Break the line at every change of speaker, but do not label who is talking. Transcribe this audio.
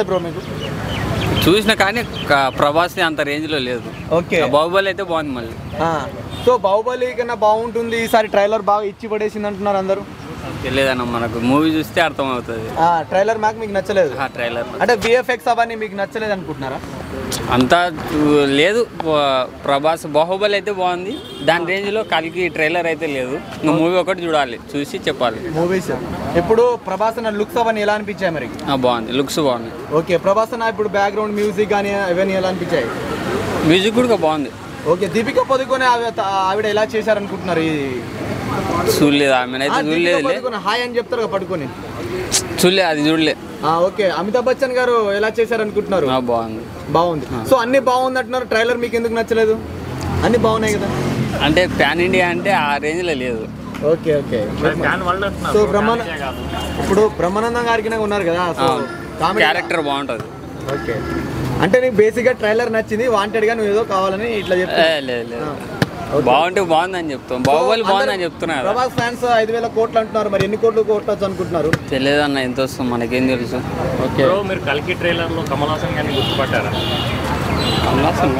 Bro మీకు
చూసిన కానీ ప్రభాస్ని అంత రేంజ్లో లేదు.
ఓకే,
బాహుబలి అయితే బాగుంది మళ్ళీ.
సో బాహుబలి కన్నా బాగుంటుంది ఈసారి, ట్రైలర్ బాగా ఇచ్చి పడేసింది అంటున్నారు అందరూ.
తెలియదన్న, మనకు మూవీ చూస్తే అర్థమవుతుంది.
ట్రైలర్ మాకు మీకు నచ్చలేదు?
ట్రైలర్
అంటే విఎఫ్ఎక్స్ అవన్నీ మీకు నచ్చలేదు అనుకుంటున్నారా?
అంతా లేదు. ప్రభాస్ బాహుబలి అయితే బాగుంది, దాని రేంజ్లో కలికి ట్రైలర్ అయితే లేదు. ఇంకా మూవీ ఒకటి చూడాలి, చూసి చెప్పాలి.
మూవీస్ ఇప్పుడు ప్రభాస్ అన్న లుక్స్ అవన్నీ ఎలా అనిపించాయి మరి?
బాగుంది, లుక్స్ బాగుంది.
ఓకే, ప్రభాస్ అన్న ఇప్పుడు బ్యాక్గ్రౌండ్ మ్యూజిక్ కానీ అవన్నీ ఎలా అనిపించాయి?
మ్యూజిక్ కూడా బాగుంది.
ఓకే, దీపిక పదుకొని ఆవిడ ఎలా చేశారనుకుంటున్నారు?
చూడలేదు, ఆమె అయితే చూడలేదు.
హాయ్ అని చెప్తారు కదా పడుకొని,
చూడలే, అది చూడలే.
ఓకే, అమితాబ్ బచ్చన్ గారు ఎలా చేశారనుకుంటున్నారు? బాగుంది. సో అన్ని బాగుంది అంటున్నారు, ట్రైలర్ మీకు ఎందుకు నచ్చలేదు? అన్ని బాగున్నాయి కదా.
అంటే ప్యాన్ ఇండియా అంటే ఆ రేంజ్లో లేదు.
ఓకే ఓకే, సో ఇప్పుడు బ్రహ్మానందం గారికి ఉన్నారు కదా, సో
క్యారెక్టర్ బాగుంటుంది.
ఓకే, అంటే నీకు బేసిక్గా ట్రైలర్ నచ్చింది, వాంటెడ్గా నువ్వు ఏదో కావాలని ఇట్లా చెప్తా?
లేదు, బాగుంటే బాగుందని చెప్తాం. బాహుబలి బాగుందని చెప్తున్నారు.
ప్రభాస్ ఫ్యాన్స్ 5,000 కోట్లు అంటున్నారు, మరి ఎన్ని కోట్లు కొట్టచ్చు అనుకుంటున్నారు?
తెలియదు అన్న, ఎంత వస్తుంది మనకేం తెలుసు.
ఓకే, మీరు కల్కి ట్రైలర్లో కమల్ హాసన్ గారిని గుర్తుపట్టారా?
కమల్ హాసన్